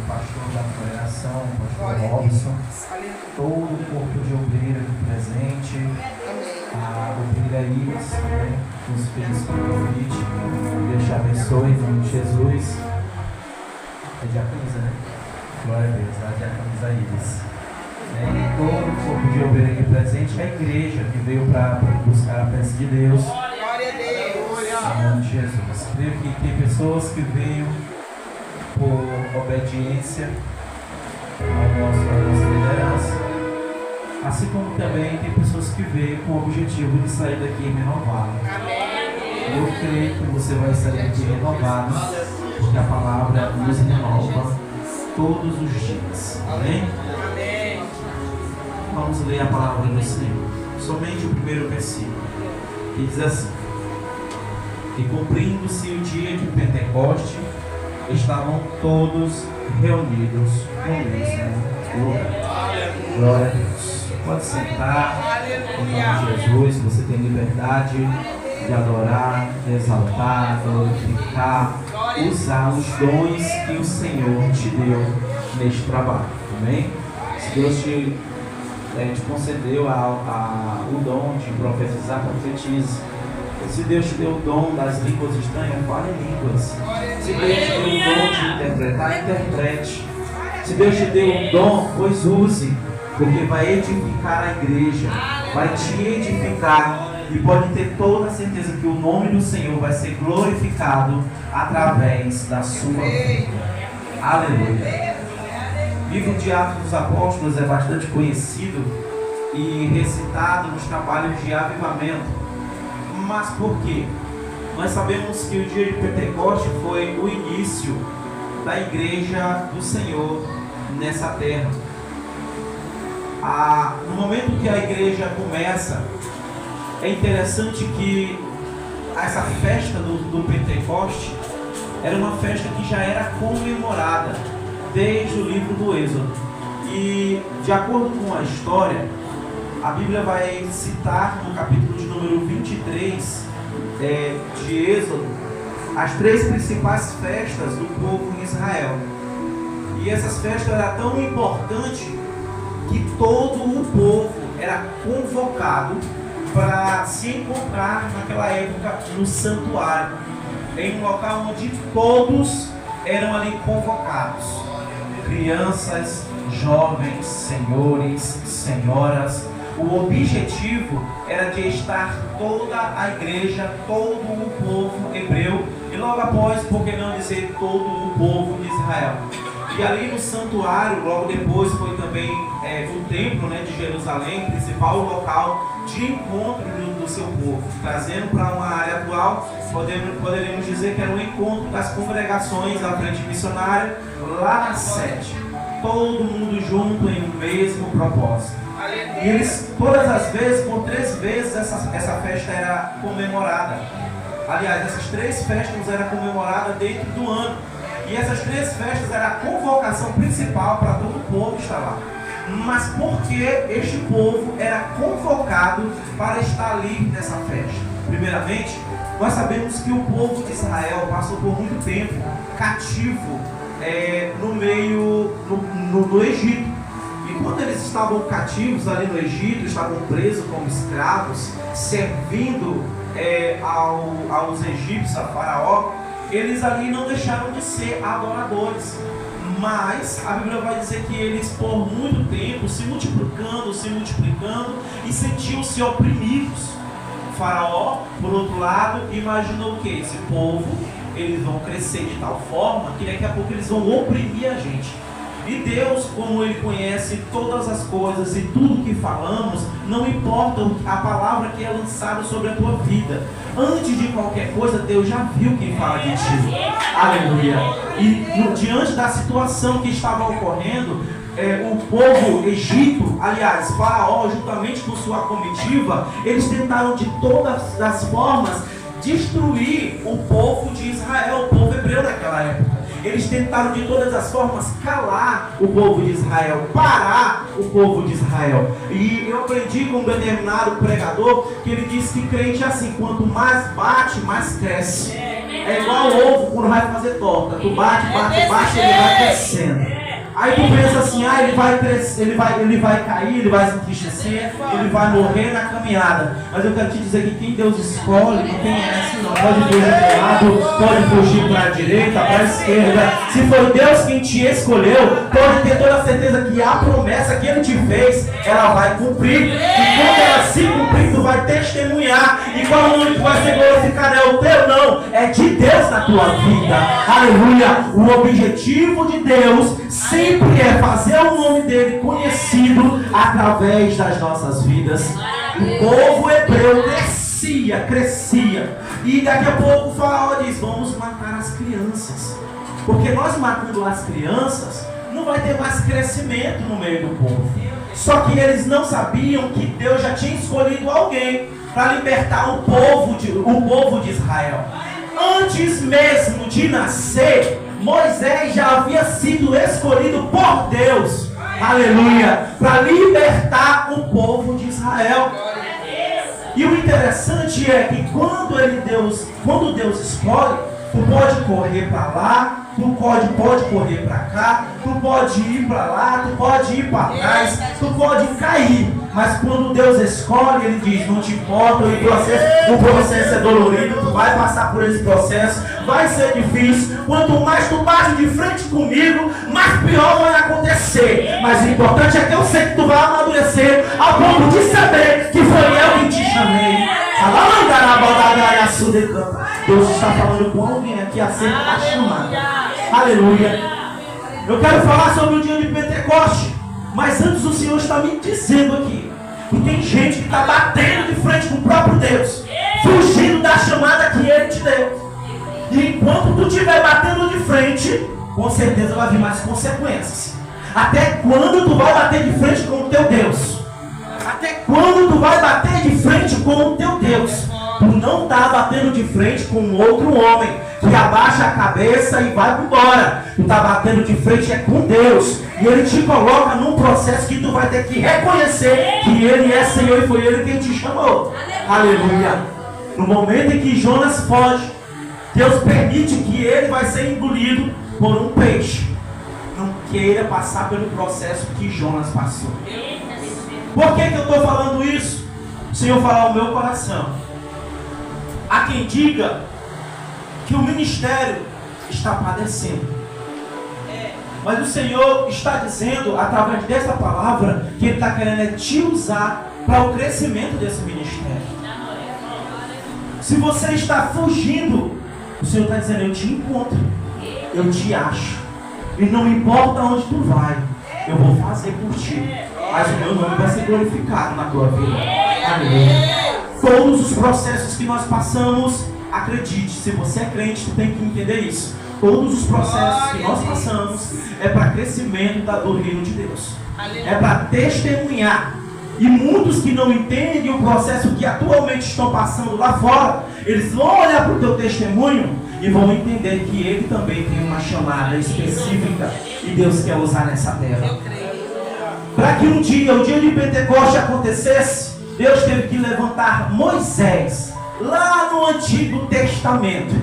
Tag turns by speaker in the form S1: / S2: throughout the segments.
S1: pastor da congregação, o pastor Robson, todo o corpo de obreiro aqui presente, a obreira Iris, né, que nos fez o convite. Deus te abençoe em nome de Jesus. É diaconisa, né? Glória a Deus, a diaconisa Iris. E todo o corpo de obreiro aqui presente, a igreja que veio para buscar a presença de Deus.
S2: Glória a Deus.
S1: Em nome de Jesus. Creio que tem pessoas que veio por obediência à nossa liderança, assim como também tem pessoas que veio com o objetivo de sair daqui renovado. Eu creio que você vai sair daqui renovado, porque a palavra nos renova todos os dias. Amém? Vamos ler a palavra do Senhor. Somente o primeiro versículo, que diz assim: E cumprindo-se o dia de Pentecoste, estavam todos reunidos no mesmo lugar. Glória a Deus. Pode sentar, em nome de Jesus. Você tem liberdade de adorar, de exaltar, glorificar, usar os dons que o Senhor te deu neste trabalho. Amém? Se Deus te concedeu o dom de profetizar, profetize. Se Deus te deu o dom das línguas estranhas, fale línguas. Se Deus te deu o dom de interpretar, interprete. Se Deus te deu um dom, pois use, porque vai edificar a igreja, vai te edificar, e pode ter toda a certeza que o nome do Senhor vai ser glorificado através da sua vida. Aleluia. O livro de Atos dos Apóstolos é bastante conhecido e recitado nos trabalhos de avivamento. Mas por quê? Nós sabemos que o dia de Pentecoste foi o início da igreja do Senhor nessa terra. No momento que a igreja começa, é interessante que essa festa do Pentecoste era uma festa que já era comemorada desde o livro do Êxodo. E de acordo com a história, a Bíblia vai citar no capítulo de número 23 de Êxodo as três principais festas do povo em Israel. E essas festas eram tão importantes que todo o povo era convocado para se encontrar naquela época no santuário, em um local onde todos eram ali convocados. Crianças, jovens, senhores, senhoras. O objetivo era de estar toda a igreja, todo o povo hebreu, e logo após, por que não dizer todo o povo de Israel. E ali no santuário, logo depois, foi também o templo, né, de Jerusalém, principal local de encontro do seu povo. Trazendo para uma área atual, poderíamos dizer que era um encontro das congregações à frente missionária, lá na sede. Todo mundo junto em um mesmo propósito. E eles, todas as vezes, por 3 vezes, essa festa era comemorada. Aliás, essas 3 festas eram comemoradas dentro do ano. E essas 3 festas eram a convocação principal para todo o povo estar lá. Mas por que este povo era convocado para estar ali nessa festa? Primeiramente, nós sabemos que o povo de Israel passou por muito tempo cativo no Egito. E quando eles estavam cativos ali no Egito, estavam presos como escravos, servindo aos egípcios, a Faraó, eles ali não deixaram de ser adoradores. Mas a Bíblia vai dizer que eles por muito tempo se multiplicando e sentiam-se oprimidos. O Faraó, por outro lado, imaginou que esse povo, eles vão crescer de tal forma que daqui a pouco eles vão oprimir a gente. E Deus, como Ele conhece todas as coisas e tudo que falamos, não importa a palavra que é lançada sobre a tua vida. Antes de qualquer coisa, Deus já viu quem fala de ti. Aleluia. E diante da situação que estava ocorrendo, o povo Egito, aliás, Faraó, juntamente com sua comitiva, eles tentaram de todas as formas destruir o povo de Israel, o povo hebreu daquela época. Eles tentaram de todas as formas calar o povo de Israel, parar o povo de Israel. E eu aprendi com um determinado pregador que ele disse que crente é assim: quanto mais bate, mais cresce. É igual o ovo quando vai fazer torta. Tu bate, ele vai crescendo. Aí tu pensa assim, ele vai crescer, ele vai cair, ele vai se entristecer, ele vai morrer na caminhada. Mas eu quero te dizer que quem Deus escolhe, não tem essa, não. Pode fugir para o lado, pode fugir para a direita, para a esquerda. Se foi Deus quem te escolheu, pode ter toda a certeza que a promessa que Ele te fez, ela vai cumprir. E quando ela se cumprir, tu vai testemunhar. E qual nome que vai ser glorificado? É o teu, não. É de Deus na tua vida. Aleluia. O objetivo de Deus sempre é fazer o nome dele conhecido através das nossas vidas. O povo hebreu crescia. E daqui a pouco o faraó diz, vamos matar as crianças. Porque nós matando as crianças, não vai ter mais crescimento no meio do povo. Só que eles não sabiam que Deus já tinha escolhido alguém para libertar o povo de Israel. Antes mesmo de nascer, Moisés já havia sido escolhido por Deus, aleluia, para libertar o povo de Israel. E o interessante é que quando Deus escolhe, tu pode correr para lá, tu pode correr para cá, tu pode ir para lá, tu pode ir para trás, tu pode cair. Mas quando Deus escolhe, Ele diz, não te importa, o processo é dolorido, tu vai passar por esse processo, vai ser difícil. Quanto mais tu bate de frente comigo, mais pior vai acontecer. Mas o importante é que eu sei que tu vai amadurecer ao ponto de saber que foi eu que te chamei. Deus está falando com alguém aqui acerca da chamada. Aleluia. Eu quero falar sobre o dia de Pentecoste. Mas antes o Senhor está me dizendo aqui que tem gente que está batendo de frente com o próprio Deus, fugindo da chamada que Ele te deu. E enquanto tu estiver batendo de frente, com certeza vai vir mais consequências. Até quando tu vai bater de frente com o teu Deus? Até quando tu vai bater de frente com o teu Deus? Tu não está batendo de frente com outro homem que abaixa a cabeça e vai embora. Tu está batendo de frente é com Deus. E Ele te coloca num processo que tu vai ter que reconhecer que Ele é Senhor e foi Ele quem te chamou. Aleluia. No momento em que Jonas foge, Deus permite que ele vai ser engolido por um peixe. Não queira passar pelo processo que Jonas passou. Por que eu estou falando isso? O Senhor fala ao meu coração. Há quem diga que o ministério está padecendo. Mas o Senhor está dizendo, através dessa palavra, que Ele está querendo te usar para o crescimento desse ministério. Se você está fugindo, o Senhor está dizendo, eu te encontro, eu te acho. E não importa onde tu vai, eu vou fazer por ti. Mas o meu nome vai ser glorificado na tua vida. Amém. Todos os processos que nós passamos, acredite, se você é crente, tu tem que entender isso. Todos os processos que nós passamos é para crescimento do reino de Deus. É para testemunhar. E muitos que não entendem o processo que atualmente estão passando lá fora, eles vão olhar para o teu testemunho e vão entender que ele também tem uma chamada específica e Deus quer usar nessa terra. Para que um dia, o dia de Pentecoste acontecesse, Deus teve que levantar Moisés, lá no Antigo Testamento,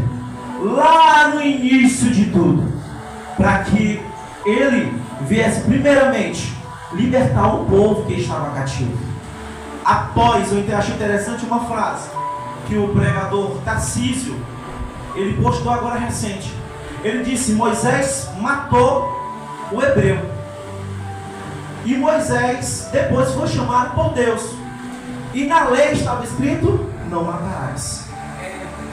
S1: lá no início de tudo, para que ele viesse primeiramente libertar o povo que estava cativo. Após, eu acho interessante uma frase que o pregador Tarcísio, ele postou agora recente. Ele disse, Moisés matou o hebreu. E Moisés depois foi chamado por Deus. E na lei estava escrito, não matarás.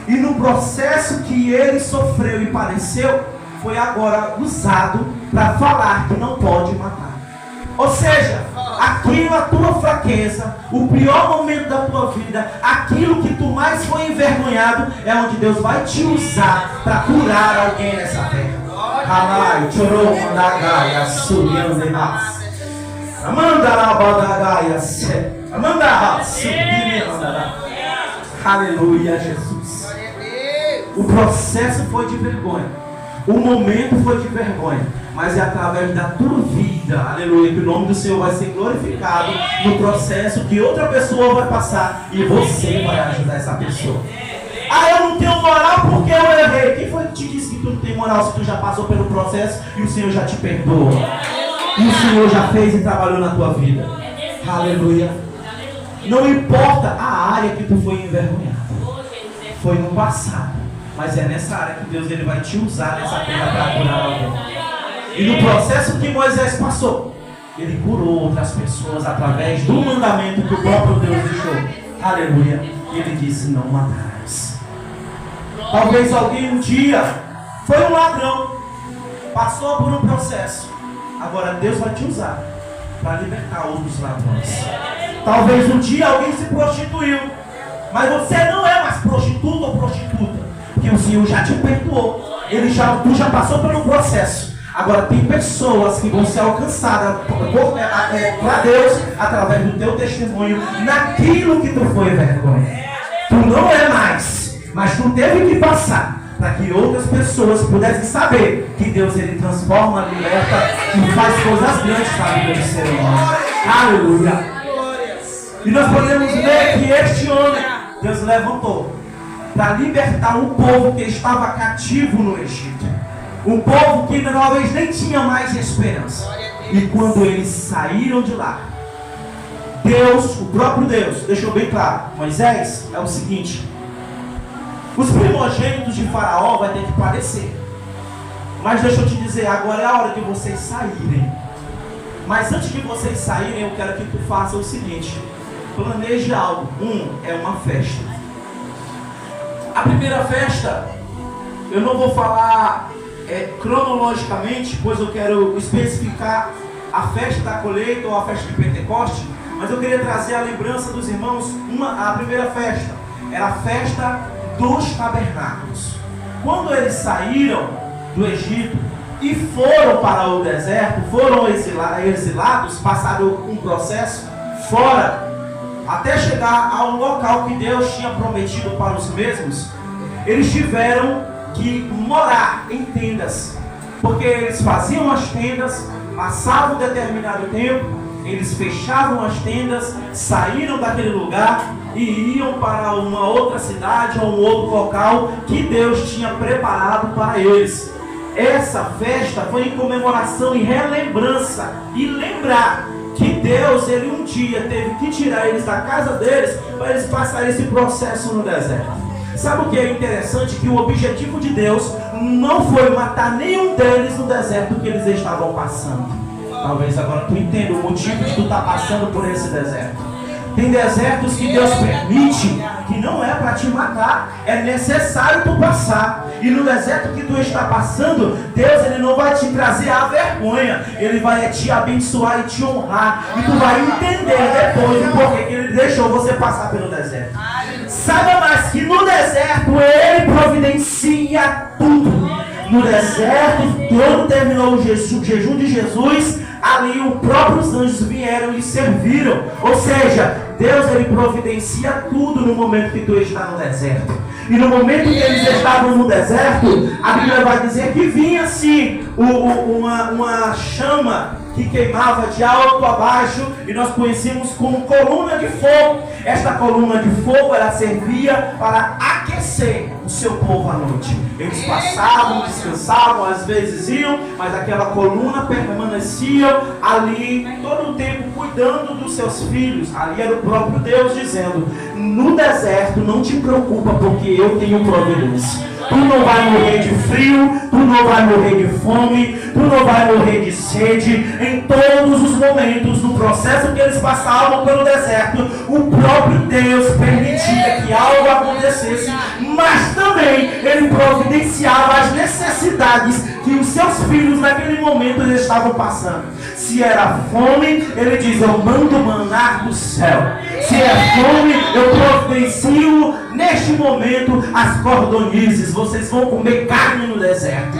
S1: E no processo que ele sofreu e padeceu, foi agora usado para falar que não pode matar. Ou seja, aquilo, a tua fraqueza, o pior momento da tua vida, aquilo que tu mais foi envergonhado, é onde Deus vai te usar para curar alguém nessa terra. Chorou, mandagaia, subindo demais. Aleluia, Jesus. O processo foi de vergonha, o momento foi de vergonha, mas é através da tua vida, aleluia, que o nome do Senhor vai ser glorificado no processo que outra pessoa vai passar e você vai ajudar essa pessoa. Eu não tenho moral porque eu errei. Quem foi que te disse que tu não tem moral se tu já passou pelo processo e o Senhor já te perdoou. E o Senhor já fez e trabalhou na tua vida. Aleluia. Não importa a área que tu foi envergonhado. Foi no passado. Mas é nessa área que Deus ele vai te usar nessa terra para curar alguém. E no processo que Moisés passou, ele curou outras pessoas através do mandamento que o próprio Deus deixou. Aleluia. E ele disse: não matarás. Talvez alguém um dia foi um ladrão, passou por um processo. Agora Deus vai te usar para libertar outros ladrões. Talvez um dia alguém se prostituiu, mas você não é mais prostituta ou prostituta, porque o Senhor já te perdoou. Tu já passou por um processo. Agora tem pessoas que vão ser alcançadas para Deus através do teu testemunho naquilo que tu foi vergonha. Tu não é mais, mas tu teve que passar para que outras pessoas pudessem saber que Deus ele transforma, liberta e faz coisas grandes na vida do ser humano. Aleluia. E nós podemos ver que este homem Deus levantou para libertar um povo que estava cativo no Egito. Um povo que talvez nem tinha mais esperança. E quando eles saíram de lá, Deus, o próprio Deus, deixou bem claro: Moisés, é o seguinte, os primogênitos de Faraó vai ter que padecer. Mas deixa eu te dizer, agora é a hora de vocês saírem. Mas antes de vocês saírem, eu quero que tu faça o seguinte: planeje algo. É uma festa. A primeira festa, eu não vou falar cronologicamente, pois eu quero especificar a festa da colheita ou a festa de Pentecoste, mas eu queria trazer a lembrança dos irmãos. A primeira festa era a festa dos tabernáculos. Quando eles saíram do Egito e foram para o deserto, foram exilados, passaram um processo fora, até chegar ao local que Deus tinha prometido para os mesmos, eles tiveram que morar em tendas, porque eles faziam as tendas, passavam um determinado tempo, eles fechavam as tendas, saíram daquele lugar e iam para uma outra cidade ou um outro local que Deus tinha preparado para eles. Essa festa foi em comemoração e relembrança e lembrar que Deus, ele um dia teve que tirar eles da casa deles para eles passarem esse processo no deserto. Sabe o que é interessante? Que o objetivo de Deus não foi matar nenhum deles no deserto que eles estavam passando. Talvez agora tu entenda o motivo de tu estar passando por esse deserto. Tem desertos que Deus permite que não é para te matar, é necessário tu passar. E no deserto que tu está passando, Deus ele não vai te trazer a vergonha, ele vai te abençoar e te honrar. E tu vai entender depois o porquê que ele deixou você passar pelo deserto. Saiba mais que no deserto ele providencia tudo. No deserto, quando terminou o jejum de Jesus, ali os próprios anjos vieram e serviram. Ou seja, Deus ele providencia tudo no momento que tu está no deserto. E no momento que eles estavam no deserto, a Bíblia vai dizer que vinha assim uma chama que queimava de alto a baixo, e nós conhecemos como coluna de fogo. Esta coluna de fogo, ela servia para aquecer o seu povo à noite. Eles passavam, descansavam, às vezes iam, mas aquela coluna permanecia ali todo o tempo cuidando dos seus filhos. Ali era o próprio Deus dizendo: no deserto não te preocupa, porque eu tenho providência. Tu não vai morrer de frio, tu não vai morrer de fome, tu não vai morrer de sede. Em todos os momentos, no processo que eles passavam pelo deserto, o próprio Deus permitia que algo acontecesse, mas também ele providenciava as necessidades que os seus filhos naquele momento eles estavam passando. Se era fome, ele diz: eu mando maná do céu. Se é fome, eu providencio neste momento as cordonizes. Vocês vão comer carne no deserto.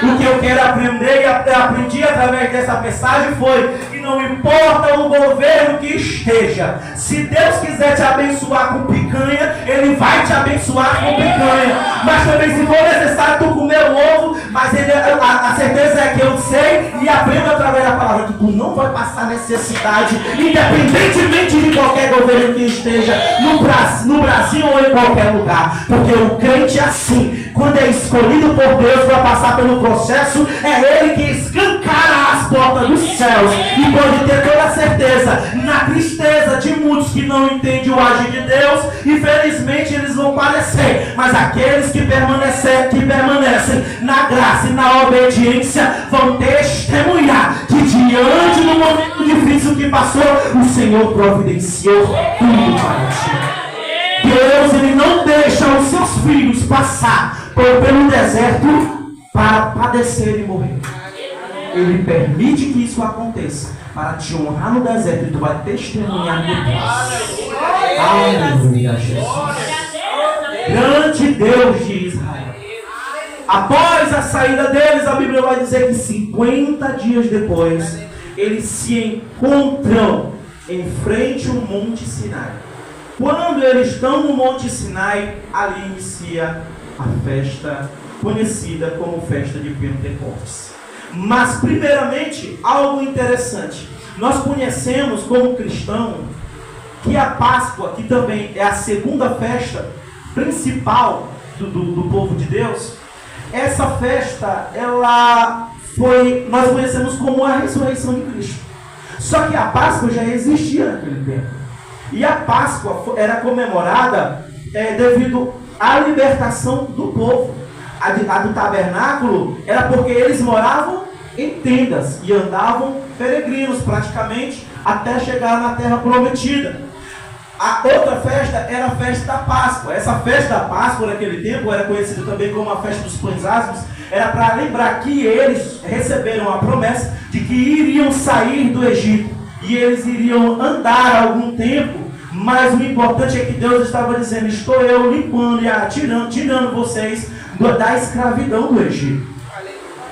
S1: O que eu quero aprender e aprendi através dessa mensagem foi que não importa o governo que esteja, se Deus quiser te abençoar com picanha, ele vai te abençoar com picanha. Mas também, se for necessário tu comer o ovo, mas a certeza é que eu sei e aprendo através da palavra que tu não vai passar necessidade, independentemente de qualquer governo que esteja no Brasil ou em qualquer lugar. Porque o crente é assim, quando é escolhido por Deus para passar pelo processo, é Ele que escancara as portas dos céus e pode ter toda a certeza, na tristeza de muitos que não entendem o agir de Deus, infelizmente eles vão padecer, mas aqueles que permanecem na graça e na obediência vão testemunhar que diante do momento difícil que passou, o Senhor providenciou tudo para ti. Deus, Ele não deixa os seus filhos passar pelo deserto para padecer e morrer. Ele permite que isso aconteça para te honrar no deserto e tu vai testemunhar depois. Aleluia, Jesus. Grande Deus de Israel. Após a saída deles, a Bíblia vai dizer que 50 dias depois, eles se encontram em frente ao Monte Sinai. Quando eles estão no Monte Sinai, ali inicia a festa conhecida como festa de Pentecostes. Mas primeiramente, algo interessante. Nós conhecemos como cristão que a Páscoa, que também é a segunda festa principal do povo de Deus, essa festa, nós conhecemos como a ressurreição de Cristo. Só que a Páscoa já existia naquele tempo. E a Páscoa era comemorada devido à libertação do povo. A do tabernáculo era porque eles moravam em tendas e andavam peregrinos praticamente até chegar na terra prometida. A outra festa era a festa da Páscoa. Essa festa da Páscoa naquele tempo era conhecida também como a festa dos pães asmos. Era para lembrar que eles receberam a promessa de que iriam sair do Egito e eles iriam andar algum tempo. Mas o importante é que Deus estava dizendo: estou eu limpando e tirando vocês da escravidão do Egito.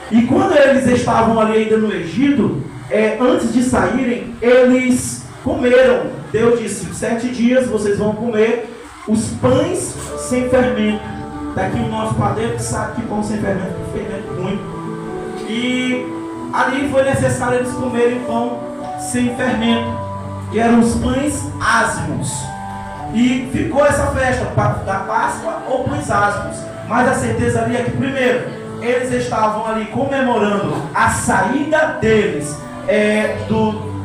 S1: E quando eles estavam ali ainda no Egito, antes de saírem, eles comeram. Deus disse: 7 dias vocês vão comer os pães sem fermento. Daqui o nosso padeiro que sabe que pão sem fermento é fermento ruim. E ali foi necessário eles comerem pão sem fermento, que eram os pães asmos. E ficou essa festa da Páscoa ou pães asmos. Mas a certeza ali é que primeiro, eles estavam ali comemorando a saída deles do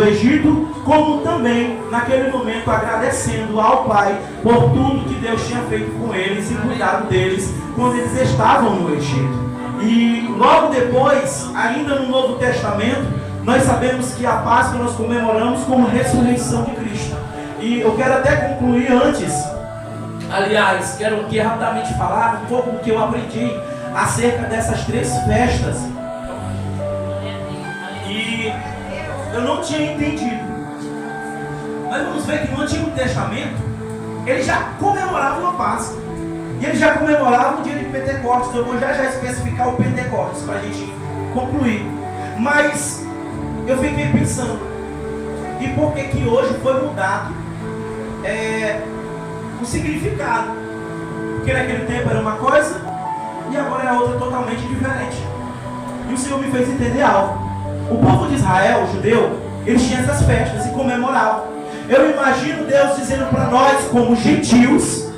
S1: Egito, como também naquele momento agradecendo ao Pai por tudo que Deus tinha feito com eles e cuidado deles quando eles estavam no Egito. E logo depois, ainda no Novo Testamento, nós sabemos que a Páscoa nós comemoramos como ressurreição de Cristo. E eu quero até concluir antes, aliás, quero aqui rapidamente falar um pouco do que eu aprendi acerca dessas 3 festas. E eu não tinha entendido. Mas vamos ver que no Antigo Testamento eles já comemoravam a Páscoa. E eles já comemoravam o dia de Pentecostes. Eu vou já especificar o Pentecostes para a gente concluir. Mas eu fiquei pensando, e por que hoje foi mudado o significado? Porque naquele tempo era uma coisa e agora é outra totalmente diferente. E o Senhor me fez entender algo. O povo de Israel, o judeu, eles tinham essas festas e comemoravam. Eu imagino Deus dizendo para nós, como gentios: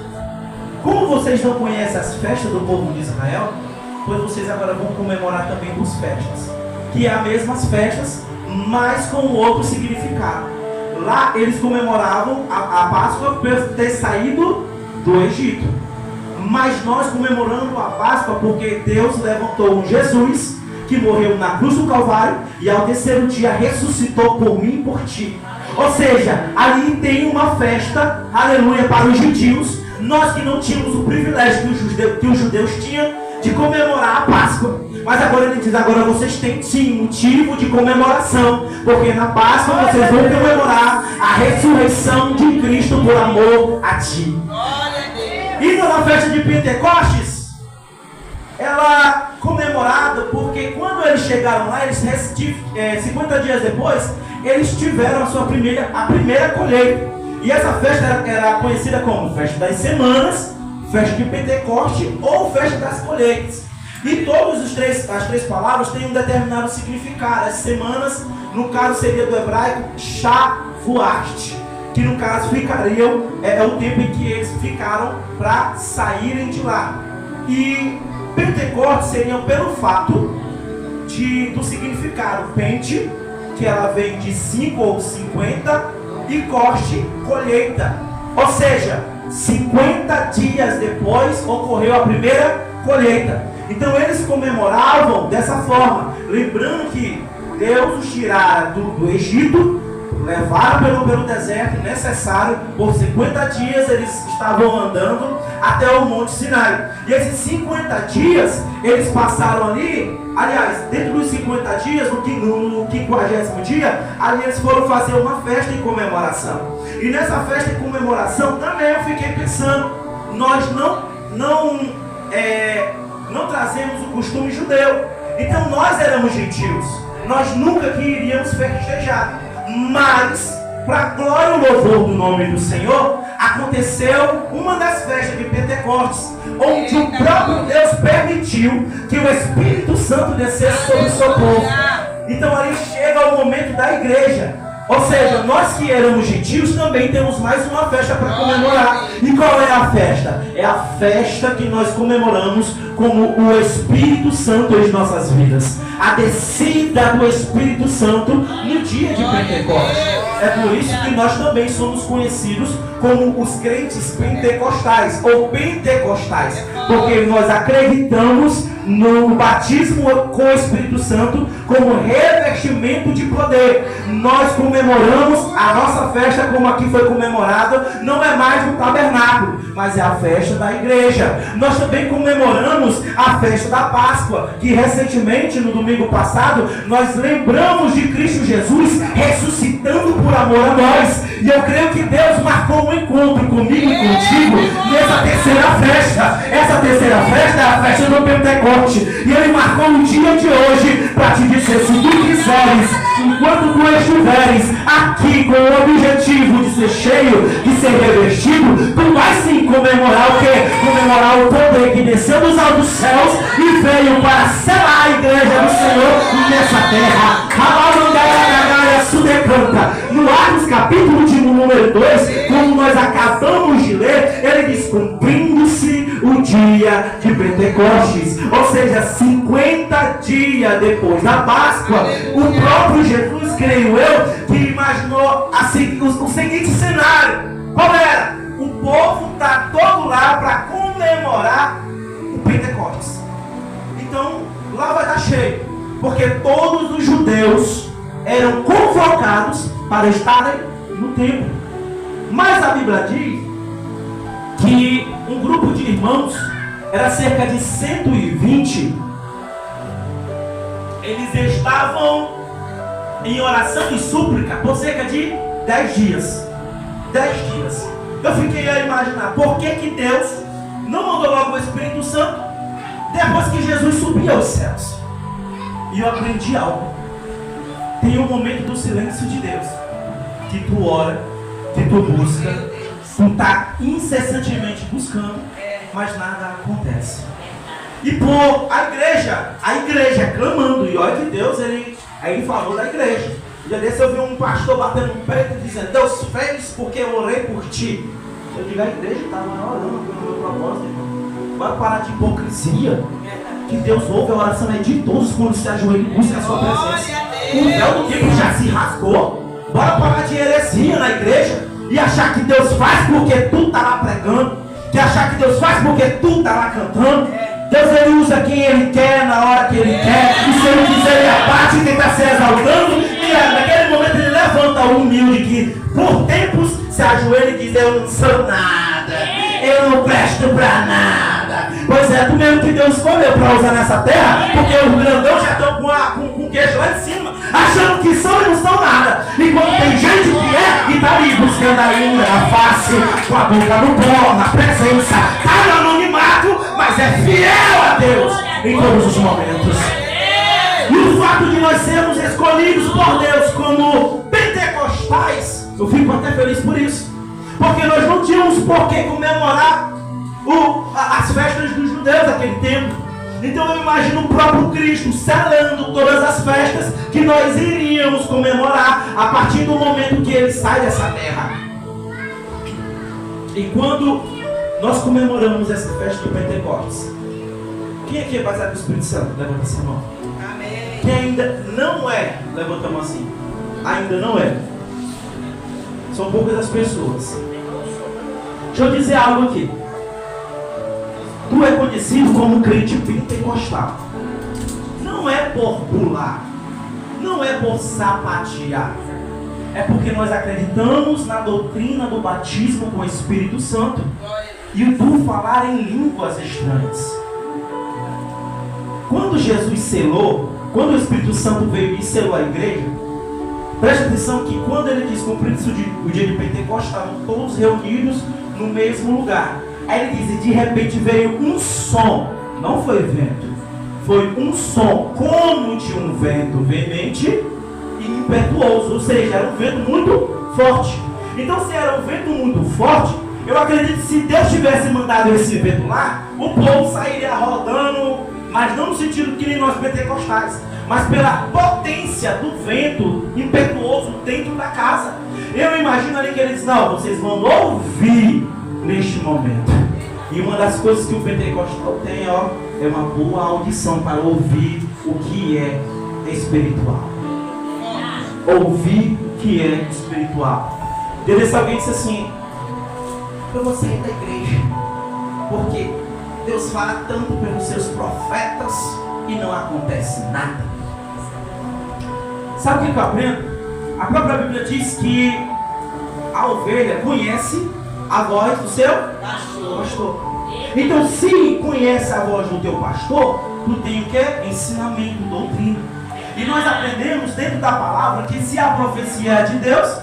S1: como vocês não conhecem as festas do povo de Israel, pois vocês agora vão comemorar também 2 festas, que é as mesmas festas, mas com outro significado. Lá eles comemoravam a Páscoa por ter saído do Egito, mas nós comemoramos a Páscoa porque Deus levantou um Jesus que morreu na cruz do Calvário e ao 3º dia ressuscitou por mim e por ti. Ou seja, ali tem uma festa, aleluia, para os gentios. Nós que não tínhamos o privilégio que os judeus tinham de comemorar a Páscoa. Mas agora ele diz: agora vocês têm sim motivo de comemoração, porque na Páscoa vocês vão comemorar a ressurreição de Cristo por amor a ti. E na festa de Pentecostes, ela comemorada porque quando eles chegaram lá, 50 dias depois, eles tiveram a primeira colheita. E essa festa era conhecida como Festa das Semanas, Festa de Pentecoste ou Festa das Colheitas. E todas as três palavras têm um determinado significado. As semanas, no caso, seria do hebraico Shavuot, que no caso ficariam, é o tempo em que eles ficaram para saírem de lá. E Pentecostes seriam pelo fato do significado. Pente, que ela vem de 5 ou 50, e coste, colheita. Ou seja, 50 dias depois ocorreu a primeira colheita. Então eles comemoravam dessa forma, lembrando que Deus os tirara do Egito, levaram pelo deserto necessário, por 50 dias eles estavam andando até o Monte Sinai. E esses 50 dias eles passaram ali, aliás, dentro dos 50 dias, no 50º dia, ali eles foram fazer uma festa em comemoração. E nessa festa em comemoração também eu fiquei pensando, nós não trazemos o costume judeu. Então nós éramos gentios, nós nunca iríamos festejar. Mas, para a glória e louvor do nome do Senhor, aconteceu uma das festas de Pentecostes, onde o próprio Deus permitiu que o Espírito Santo descesse sobre o seu povo. Então ali chega o momento da igreja. Ou seja, nós que éramos gentios também temos mais uma festa para comemorar. E qual é a festa? É a festa que nós comemoramos como o Espírito Santo em nossas vidas. A descida do Espírito Santo no dia de Pentecostes. É por isso que nós também somos conhecidos como os crentes pentecostais ou pentecostais, porque nós acreditamos no batismo com o Espírito Santo como revestimento de poder. Nós comemoramos a nossa festa como aqui foi comemorada, não é mais no tabernáculo, mas é a festa da igreja. Nós também comemoramos a festa da Páscoa, que recentemente, no domingo passado, nós lembramos de Cristo Jesus ressuscitando por amor a nós. E eu creio que Deus marcou um encontro comigo e contigo nessa terceira festa. Essa terceira festa é a festa do Pentecoste. E Ele marcou o dia de hoje para te dizer, se tu quiseres, enquanto tu estiveres aqui com o objetivo de ser cheio, de ser revestido, tu vai sim comemorar o quê? Comemorar o poder que desceu dos altos céus e veio para selar a igreja do Senhor nessa terra. No Atos capítulo de número 2, como nós acabamos de ler, ele diz, cumprindo-se o dia de Pentecostes, ou seja, 50 dias depois da Páscoa. O próprio Jesus, creio eu, que imaginou assim, o seguinte cenário. Qual era? O povo está todo lá para comemorar o Pentecostes. Então lá vai estar cheio, porque todos os judeus eram convocados para estarem no templo. Mas a Bíblia diz que um grupo de irmãos, era cerca de 120, eles estavam em oração e súplica por cerca de 10 dias. 10 dias. Eu fiquei a imaginar, por que Deus não mandou logo o Espírito Santo depois que Jesus subiu aos céus? E eu aprendi algo. Tem um momento do silêncio de Deus, que tu ora, que tu busca, tu está incessantemente buscando, mas nada acontece. E por a igreja clamando, e olha que Deus, aí ele falou da igreja. Um dia desse eu vi um pastor batendo no peito dizendo, Deus fez porque eu orei por ti. Eu digo, a igreja estava orando pelo meu propósito, irmão. Bora parar de hipocrisia, que Deus ouve a oração de todos quando se ajoelha e busca a sua presença. O véu do tempo já se rasgou. Bora parar de heresia na igreja e achar que Deus faz porque tu está lá pregando, que achar que Deus faz porque tu está lá cantando. Deus ele usa quem ele quer, na hora que ele quer, e se ele quiser ele abate quem está se exaltando, e naquele momento ele levanta o humilde que por tempos se ajoelha e diz, eu não sou nada, eu não presto para nada. Pois é, tu mesmo que Deus escolheu para usar nessa terra, porque os grandão já estão com o queijo lá em cima, achando que são e não são nada. Enquanto tem gente que é e está ali buscando ainda a face, com a boca no pó, na presença, está no anonimato, mas é fiel a Deus em todos os momentos. E o fato de nós sermos escolhidos por Deus como pentecostais, eu fico até feliz por isso, porque nós não tínhamos por que comemorar as festas dos judeus daquele tempo. Então eu imagino o próprio Cristo selando todas as festas que nós iríamos comemorar a partir do momento que ele sai dessa terra. E quando nós comemoramos essa festa do Pentecostes, quem aqui é baseado no Espírito Santo? Levanta essa mão. Amém. Quem ainda não é, levanta a mão assim. Ainda não é. São poucas as pessoas. Deixa eu dizer algo aqui. Tu é conhecido como crente pentecostal. Não é por pular, não é por sapatear. É porque nós acreditamos na doutrina do batismo com o Espírito Santo e o do falar em línguas estranhas. Quando Jesus selou, quando o Espírito Santo veio e selou a igreja, preste atenção que quando ele diz cumprido-se o dia de Pentecostes, estavam todos reunidos no mesmo lugar. Aí ele diz, e de repente veio um som, não foi vento, foi um som como de um vento veemente e impetuoso, ou seja, era um vento muito forte. Então se era um vento muito forte, eu acredito que se Deus tivesse mandado esse vento lá, o povo sairia rodando, mas não no sentido que nem nós pentecostais, mas pela potência do vento impetuoso dentro da casa. Eu imagino ali que ele diz, não, vocês vão ouvir neste momento. E uma das coisas que o pentecostal tem, ó, é uma boa audição para ouvir o que é espiritual. Ouvir o que é espiritual. Deve ser alguém disse assim, eu vou sair da igreja, porque Deus fala tanto pelos seus profetas e não acontece nada. Sabe o que eu aprendo? A própria Bíblia diz que a ovelha conhece a voz do seu pastor. Então, se conhece a voz do teu pastor, tu tem o que? Ensinamento, doutrina. E nós aprendemos dentro da palavra que se a profecia é de Deus,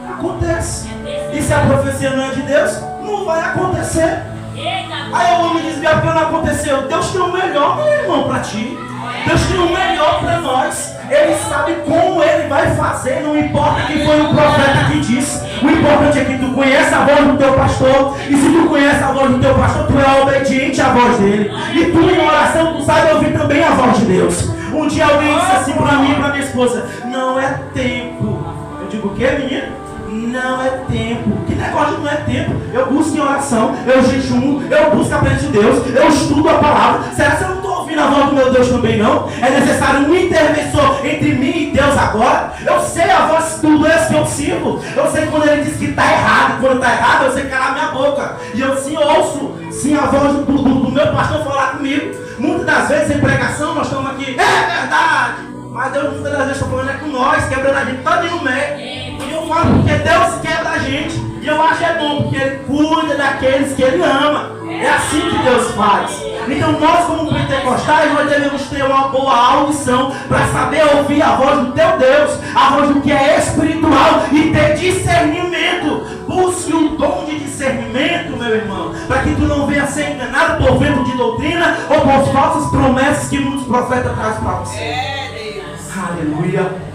S1: acontece. E se a profecia não é de Deus, não vai acontecer. Aí o homem diz, porque não aconteceu. Deus tem o melhor, meu irmão, para ti. Deus tem o melhor para nós. Ele sabe como ele vai fazer. Não importa quem foi o profeta que disse. O importante é que tu conheça a voz do teu pastor. E se tu conhece a voz do teu pastor, tu é obediente à voz dele. E tu em oração, tu sabe ouvir também a voz de Deus. Um dia alguém disse assim para mim e para minha esposa, não é tempo. Eu digo, o que, menino? Não é tempo. Que negócio não é tempo? Eu busco em oração, eu jejuo, eu busco a presença de Deus, eu estudo a palavra. Será que eu não estou ouvindo a voz do meu Deus também não? É necessário um interventor entre mim e Deus agora. Eu sei a voz do Deus que eu sirvo. Eu sei quando ele diz que está errado. Quando está errado, eu sei calar minha boca. E eu sim ouço, sim, a voz do meu pastor falar comigo. Muitas das vezes em pregação nós estamos aqui, é verdade. Mas Deus muitas das vezes está falando é com nós, quebrando a gente todo no meio. E eu falo porque Deus quebra a gente. E eu acho é bom, porque Ele cuida daqueles que Ele ama. É assim que Deus faz. Então nós como pentecostais, nós devemos ter uma boa audição para saber ouvir a voz do teu Deus, a voz do que é espiritual e ter discernimento. Busque o dom de discernimento, meu irmão, para que tu não venha ser enganado por vento de doutrina ou por falsas promessas que muitos profetas trazem para você. Aleluia.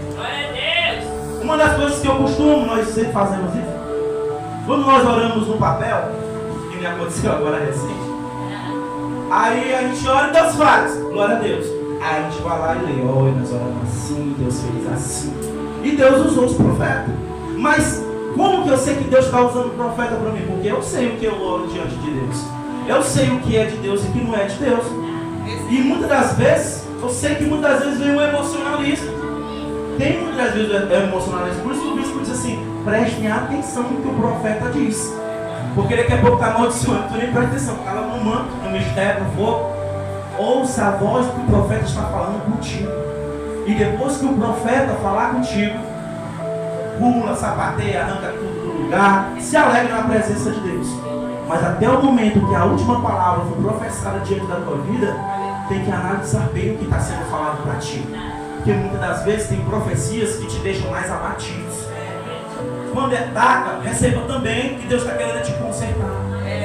S1: Uma das coisas que eu costumo, nós sempre fazemos isso, quando nós oramos no papel, que me aconteceu agora recente, aí a gente ora e Deus faz, glória a Deus. Aí a gente vai lá e lê, olha, nós oramos assim, Deus fez assim. E Deus usou os profetas. Mas como que eu sei que Deus está usando o profeta para mim? Porque eu sei o que eu oro diante de Deus. Eu sei o que é de Deus e o que não é de Deus. E muitas das vezes, eu sei que muitas vezes vem um emocionalismo. Tem muitas vezes emocionalismo. Por isso que o bispo diz assim, prestem atenção no que o profeta diz. Porque daqui a pouco está amaldiçoando, tu nem presta atenção. Cala no manto, no mistério, no fogo. Ouça a voz que o profeta está falando contigo. E depois que o profeta falar contigo, pula, sapateia, arranca tudo do lugar, se alegra na presença de Deus. Mas até o momento que a última palavra for professada diante da tua vida, tem que analisar bem o que está sendo falado para ti. Porque muitas das vezes tem profecias que te deixam mais abatidos. Quando é taca, receba também que Deus está querendo te consertar.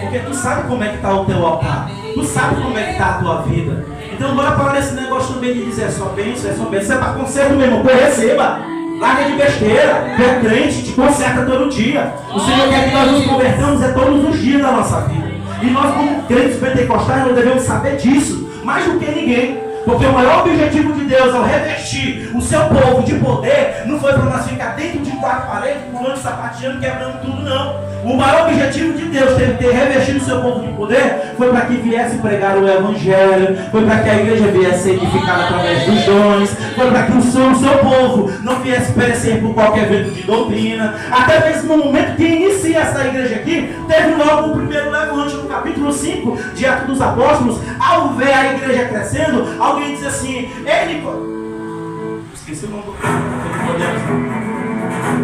S1: Porque tu sabe como é que está o teu altar. Tu sabe como é que está a tua vida. Então bora parar esse negócio também de dizer é só bênção, é só bênção. Você está conserto, meu irmão, receba. Larga de besteira. Tu é crente, te conserta todo dia. O Senhor quer que nós nos convertamos todos os dias da nossa vida. E nós como crentes pentecostais, nós devemos saber disso. mais do que ninguém. Porque o maior objetivo de Deus ao revestir o seu povo de poder não foi para nós ficar dentro de quatro paredes, pulando, sapateando, quebrando tudo, não. O maior objetivo de Deus ter revestido o seu povo de poder foi para que viesse pregar o Evangelho, foi para que a igreja viesse ser edificada através dos dons, foi para que o seu povo não viesse perecer por qualquer vento de doutrina. Até mesmo no momento que inicia essa igreja aqui, teve logo o primeiro levante no capítulo 5 de Atos dos Apóstolos. Ao ver a igreja crescendo, alguém diz assim: esqueci o nome do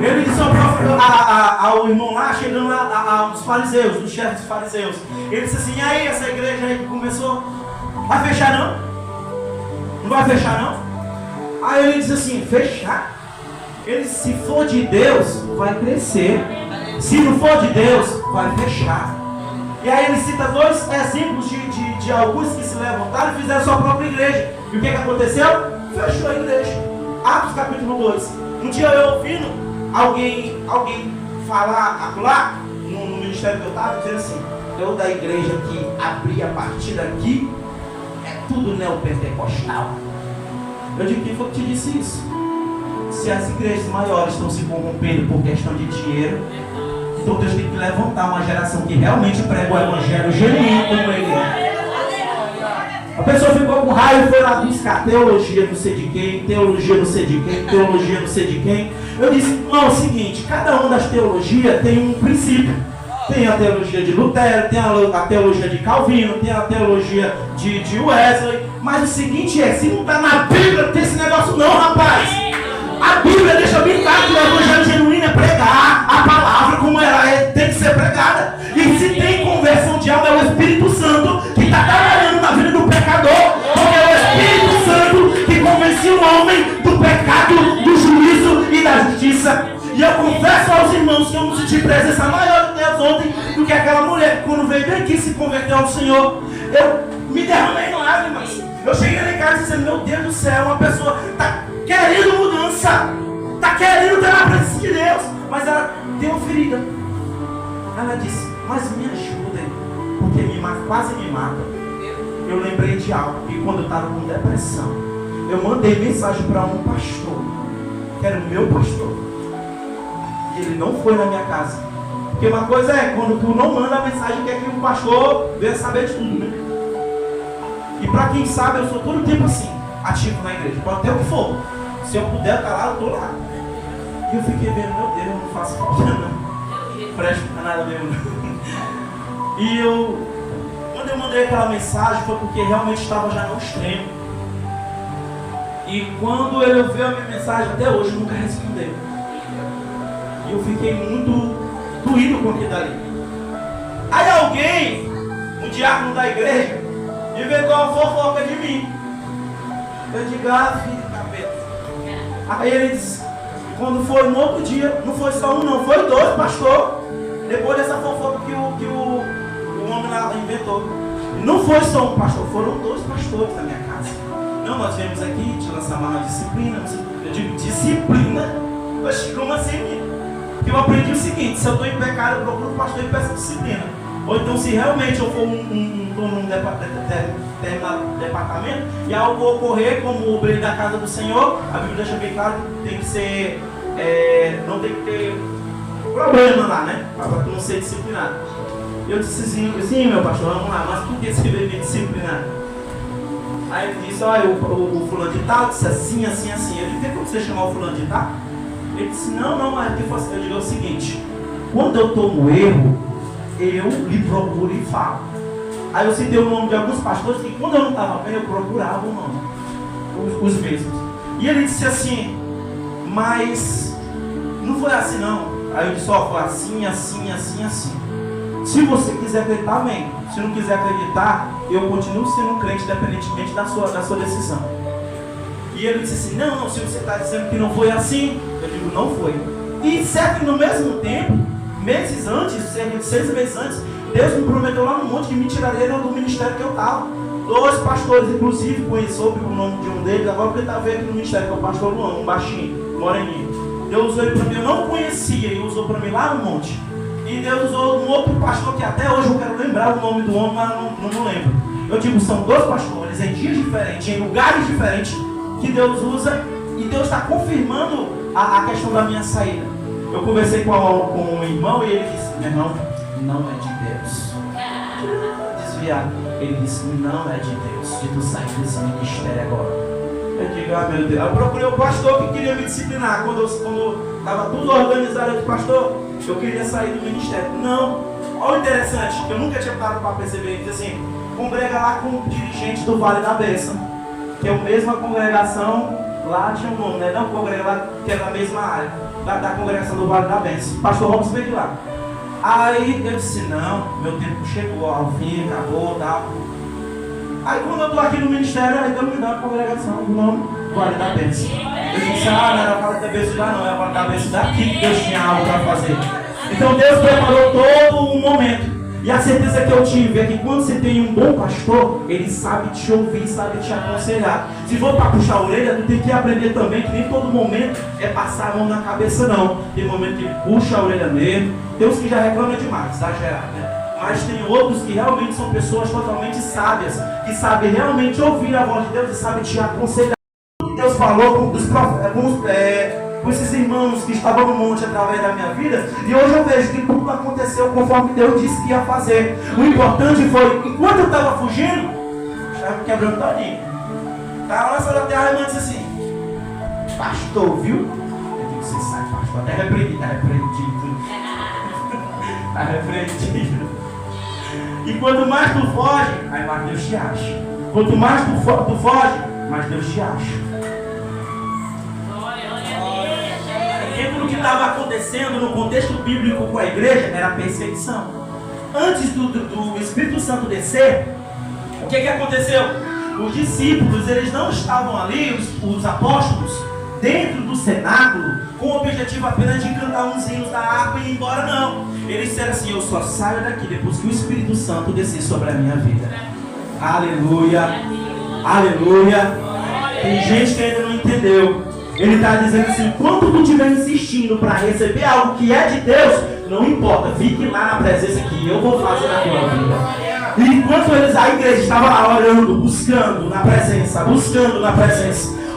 S1: ele disse ao irmão lá, chegando lá, aos fariseus, dos chefes dos fariseus. Ele disse assim: e aí, essa igreja aí que começou, vai fechar não? Não vai fechar não? Aí ele disse assim: fechar? Ele disse: se for de Deus, vai crescer. Se não for de Deus, vai fechar. E aí ele cita dois exemplos de alguns que se levantaram e fizeram sua própria igreja. E o que aconteceu? Fechou a igreja. Atos capítulo 2. Um dia eu ouvindo alguém falar lá no ministério que eu estava, dizendo assim: eu da igreja que abri a partir daqui é tudo neopentecostal. Eu digo: quem foi que te disse isso? Se as igrejas maiores estão se corrompendo por questão de dinheiro, então Deus tem que levantar uma geração que realmente prega o evangelho genuíno como ele é. A pessoa ficou com raiva e foi lá buscar teologia não sei de quem, teologia não sei de quem, teologia não sei de quem. Eu disse: não, é o seguinte, cada uma das teologias tem um princípio. Tem a teologia de Lutero, tem a teologia de Calvino, tem a teologia de Wesley. Mas o seguinte é, se não está na Bíblia, não tem esse negócio não, rapaz. A Bíblia deixa bem claro que o evangelho genuíno é pregar a palavra como ela tem que ser pregada. E se tem conversão de alma, é o Espírito Santo que está trabalhando na vida do pecador. Porque é o Espírito Santo que convencia o homem do pecado, do juízo e da justiça. E eu confesso aos irmãos que eu não senti presença maior de Deus ontem do que aquela mulher que, quando veio bem aqui, se converteu ao Senhor. Eu me derramei em lágrimas. Eu cheguei lá em casa dizendo: meu Deus do céu, uma pessoa está querendo mudança, está querendo ter a presença de Deus, mas ela tem uma ferida. Ela disse: mas me ajudem, porque quase me mata. Eu lembrei de algo, que quando eu estava com depressão, eu mandei mensagem para um pastor, que era o meu pastor, e ele não foi na minha casa. Porque uma coisa é, quando tu não manda a mensagem, quer que o pastor venha saber de tudo, né? E para quem sabe, eu sou todo o tempo assim, ativo na igreja, pode ter o que for. Se eu puder estar lá, eu estou lá. E eu fiquei vendo: meu Deus, eu não faço falta não, presto para nada mesmo. E quando eu mandei aquela mensagem, foi porque realmente estava já no extremo. E quando ele ouviu a minha mensagem, até hoje nunca respondeu. E eu fiquei muito doído com aquilo dali. Aí alguém, um diácono da igreja, inventou uma fofoca de mim. Eu digo: ah, filho de capeta. Aí ele disse, quando foi no outro dia, não foi só um não, foi dois, pastor. Depois dessa fofoca que o homem lá inventou. Não foi só um pastor, foram dois pastores na minha casa. Não, nós viemos aqui te lançar uma disciplina. Eu digo: disciplina? Oxe, como assim? Porque eu aprendi o seguinte: se eu estou em pecado, eu procuro o pastor e peço disciplina. Ou então, se realmente eu for num departamento e algo ocorrer como obreiro da casa do Senhor, a Bíblia deixa bem claro que tem que ser, não tem que ter problema lá, né? Para tu não ser disciplinado. Eu disse assim: sim, meu pastor, vamos lá, mas por que você veio me disciplinar? Aí ele disse: olha, o fulano de tal disse assim, assim, assim. Eu disse: tem como você chamar o fulano de tal? Ele disse: não, mas eu digo o seguinte: quando eu estou no erro, eu lhe procuro e falo. Aí eu citei o nome de alguns pastores que, quando eu não estava bem, eu procurava o nome, os mesmos. E ele disse assim: mas não foi assim não. Aí eu disse: ó, foi assim, assim, assim, assim. Se você quiser acreditar, amém. Se não quiser acreditar, eu continuo sendo um crente, independentemente da sua decisão. E ele disse assim: não, se você está dizendo que não foi assim, eu digo: não foi. E certo que no mesmo tempo, meses antes, cerca de 6 meses antes, Deus me prometeu lá no monte que me tiraria do ministério que eu estava. 2 pastores, inclusive, conheci o nome de um deles, agora porque ele está vendo aqui no ministério, que é o pastor Luan, um baixinho, moreninho. Deus usou ele para mim, eu não conhecia, e usou para mim lá no monte. E Deus usou um outro pastor que até hoje eu quero lembrar o nome do homem, mas não lembro. Eu digo, são 2 pastores em dias diferentes, em lugares diferentes, que Deus usa, e Deus está confirmando a questão da minha saída. Eu conversei com um irmão e ele disse, meu irmão, não é de Deus. Desviado. Ele disse, não é de Deus, de tu sair desse ministério agora. Eu digo, ah meu Deus. Eu procurei o pastor que queria me disciplinar. Quando estava tudo organizado, eu disse, pastor, eu queria sair do ministério. Não. Olha o interessante, que eu nunca tinha parado para perceber. Ele disse assim, congrega lá com o dirigente do Vale da Bênção, que é a mesma congregação, lá tinha um nome, né? Não congrega lá, que é da mesma área, da congregação do Vale da Bênção. Pastor Robson veio de lá. Aí eu disse, não, meu tempo chegou ao fim, acabou e tal. Aí quando eu estou aqui no ministério, aí Deus me dá a congregação do nome Vale da Bênção. Eu disse, não era o Vale da Bênção lá não, era o Vale da Bênção daqui que Deus tinha algo para fazer. Então Deus preparou todo um momento. E a certeza que eu tive é que quando você tem um bom pastor, ele sabe te ouvir, sabe te aconselhar. Se for para puxar a orelha, tu tem que aprender também que nem todo momento é passar a mão na cabeça não. Tem momento que ele puxa a orelha mesmo. Tem uns que já reclamam demais, exagerado, né? Mas tem outros que realmente são pessoas totalmente sábias, que sabem realmente ouvir a voz de Deus e sabem te aconselhar. Deus falou com esses irmãos que estavam no monte através da minha vida, e hoje eu vejo que tudo aconteceu conforme Deus disse que ia fazer. O importante foi, enquanto eu estava fugindo, estava quebrando todinho. Estava lá sobre a terra, a irmã disse assim, pastor, viu? Eu digo, você sabe, pastor, até repreendido. Está repreendido. E quanto mais tu foge, aí mais Deus te acha. Quanto mais tu foge, mais Deus te acha. Porque o que estava acontecendo no contexto bíblico com a igreja era perseguição. Antes do Espírito Santo descer, o que aconteceu? Os discípulos, eles não estavam ali, os apóstolos, dentro do cenáculo, com o objetivo apenas de cantar uns hinos da água e ir embora, não. Eles disseram assim, eu só saio daqui depois que o Espírito Santo descer sobre a minha vida. Aleluia, aleluia. Tem gente que ainda não entendeu. Ele está dizendo assim, quando tu estiver insistindo para receber algo que é de Deus, não importa, fique lá na presença que eu vou fazer na tua vida. E enquanto a igreja estava lá orando, buscando na presença,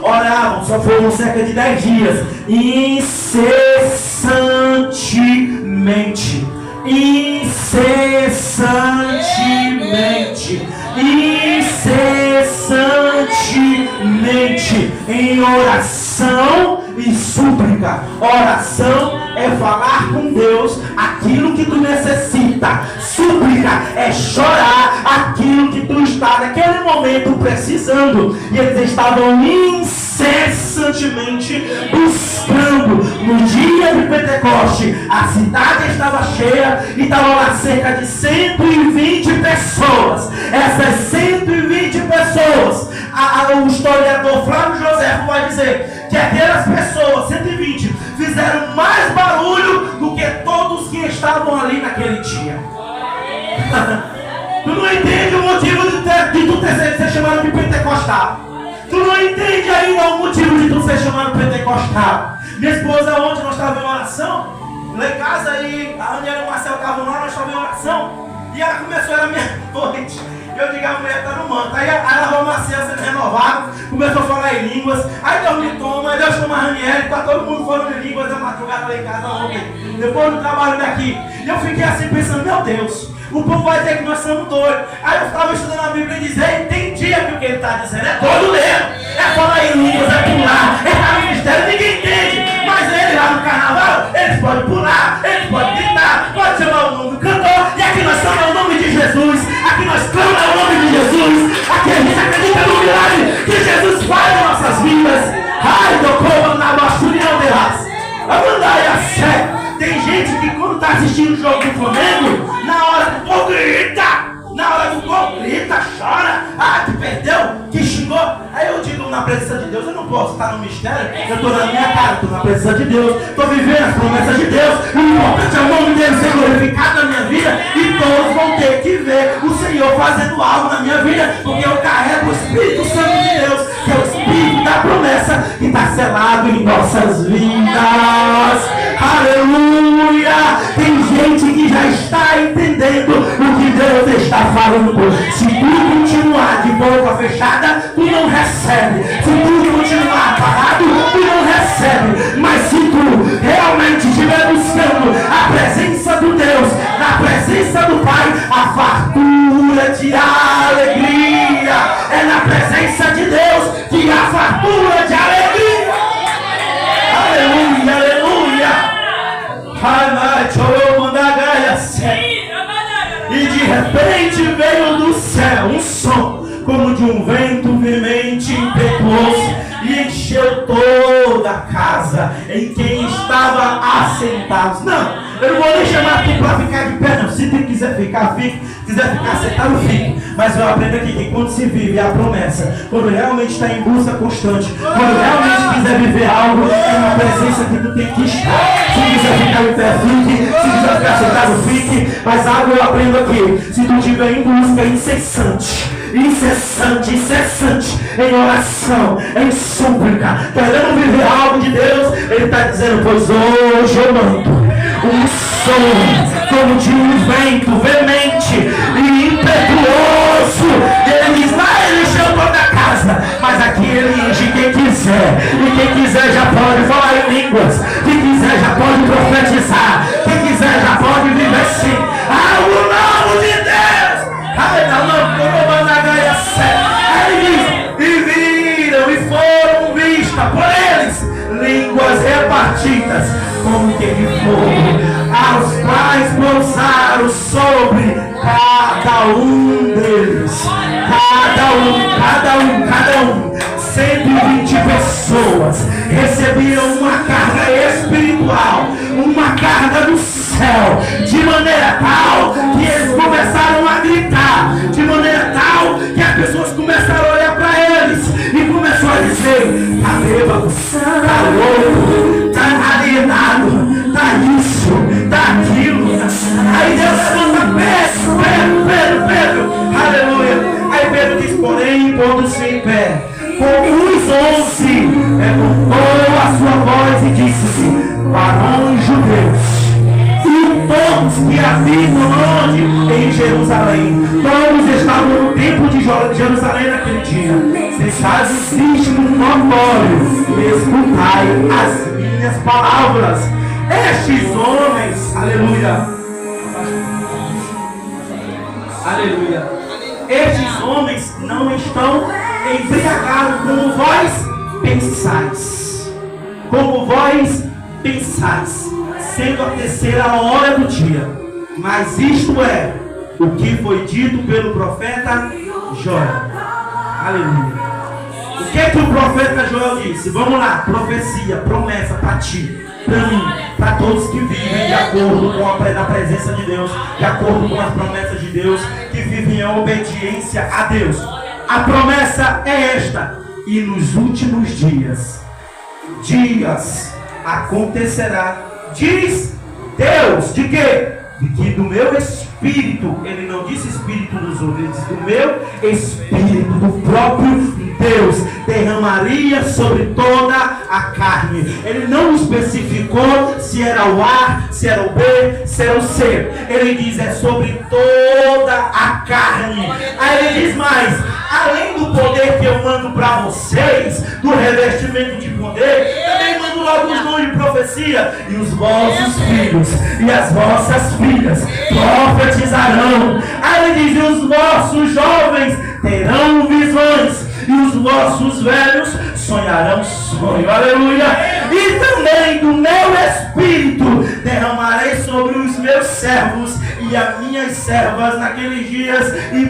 S1: oravam, só foram cerca de 10 dias, incessantemente, em oração e súplica. Oração é falar com Deus aquilo que tu necessita. Súplica é chorar aquilo que tu está naquele momento precisando. E eles estavam incessantemente buscando. No dia de Pentecoste, a cidade estava cheia e estavam lá cerca de 120 pessoas. Essas 120 pessoas, o historiador Flávio José vai dizer que aquelas pessoas, 120, fizeram mais barulho do que todos que estavam ali naquele dia. Tu não entende o motivo de tu ser chamado de pentecostal. Tu não entende ainda o motivo de tu ser chamado pentecostal. Minha esposa, ontem nós estávamos em oração, lá em casa, e a Aniela e o Marcelo estavam lá, nós estávamos em oração, e ela começou, era meia-noite. Eu digo, a mulher está no manto. Aí ela vai uma ceia sendo renovada, começou a falar em línguas. Aí Deus me toma, Deus chama a Raniel, está todo mundo falando em línguas da madrugada lá em casa ontem, depois do trabalho daqui. E eu fiquei assim pensando, meu Deus, o povo vai dizer que nós somos doidos. Aí eu estava estudando a Bíblia e dizia, entendi o que ele está dizendo, é doido mesmo. É falar em línguas, é pular, é estar no ministério, ninguém entende. Mas ele lá no carnaval, eles podem pular, eles podem gritar, pode chamar o nome do cantor. E aqui nós chamamos o nome de Jesus, aqui nós clamamos o nome de Jesus, aqui a gente acredita no milagre que Jesus faz em nossas vidas. Ai, tocou na nossa união de raça. Vamos andar aí a fé. Tem gente que quando está assistindo o jogo do Flamengo, na hora do gol grita, chora, que perdeu, que xingou. Aí eu digo, na presença de Deus, eu não posso estar no mistério, eu estou na minha casa, estou na presença de Deus, estou vivendo as promessas de Deus, o importante é o nome dele ser glorificado na minha vida, e todos vão ter que ver o Senhor fazendo algo na minha vida, porque eu carrego o Espírito Santo de Deus, que é o Espírito da promessa, que está selado em nossas vidas. Aleluia! Tem gente que já está entendendo o que Deus está
S2: está falando. Se tu continuar de boca fechada, tu não recebe. Se tu continuar parado, tu não recebe. Mas se tu realmente estiver buscando a presença do Deus, na presença do Pai, a fartura de alegria. É na presença de Deus que há fartura de alegria. Aleluia, aleluia. E de repente veio do céu um som como de um vento veemente impetuoso e encheu toda a casa em quem estava assentados. Não, eu não vou nem chamar tu para ficar de pé, não. Se tu quiser ficar, fique. Se quiser ficar sentado, fique. Mas eu aprendo aqui que quando se vive a promessa, quando realmente está em busca constante, quando realmente quiser viver algo, é uma presença que tu tem que estar. Se quiser ficar em pé, fique. Se quiser ficar sentado, fique. Mas algo eu aprendo aqui: se tu estiver em busca incessante, em oração, em súplica, querendo viver algo de Deus, Ele está dizendo: pois hoje eu mando um som como de um vento veemente e impetuoso. Ele diz: lá ele encheu toda a casa, mas aqui ele enche quem quiser. E quem quiser já pode falar em línguas, quem quiser já pode profetizar, quem quiser já pode viver assim. Ah, o nome de Deus! Aí diz: e viram e foram vistas por eles línguas repartidas como que de fogo, aos quais pousaram sobre cada um deles. Cada um 120 pessoas recebiam uma carga espiritual, uma carga do céu, de maneira tal que eles começaram a gritar, de maneira tal que as pessoas começaram a olhar para eles e começou a dizer: tá bêbado, tá louco, tá alienado, tá isso, tá aquilo. Aí Deus levanta Pedro, aleluia. Aí Pedro diz: porém, pondo-se em pé, com os 11, levantou a sua voz e disse: varões judeus, e todos que habitam onde? Em Jerusalém. Todos estavam no templo de Jerusalém naquele dia. Sentados íntimo notório, escutai as minhas palavras. Estes homens, aleluia, aleluia, estes homens não estão embriagados como vós pensais. Como vós pensais, sendo a terceira hora do dia. Mas isto é o que foi dito pelo profeta Joel. Aleluia. O que é que o profeta Joel disse? Vamos lá, profecia, promessa para ti, para mim, para todos que vivem de acordo com a presença de Deus, de acordo com as promessas de Deus, que vivem em obediência a Deus. A promessa é esta: e nos últimos dias acontecerá, diz Deus, de quê? De que do meu espírito, ele não disse espírito dos outros, ele disse do meu espírito, do próprio Deus, derramaria sobre toda a carne. Ele não especificou se era o A, se era o B, se era o C. Ele diz: é sobre toda a carne. Aí ele diz mais: além do poder que eu mando para vocês, do revestimento de poder, também mando logo os dons de profecia. E os vossos filhos e as vossas filhas profetizarão. Aí ele diz: e os vossos jovens terão visões, e os vossos velhos sonharão sonho. Aleluia. E também do meu espírito derramarei sobre os meus servos e as minhas servas naqueles dias, e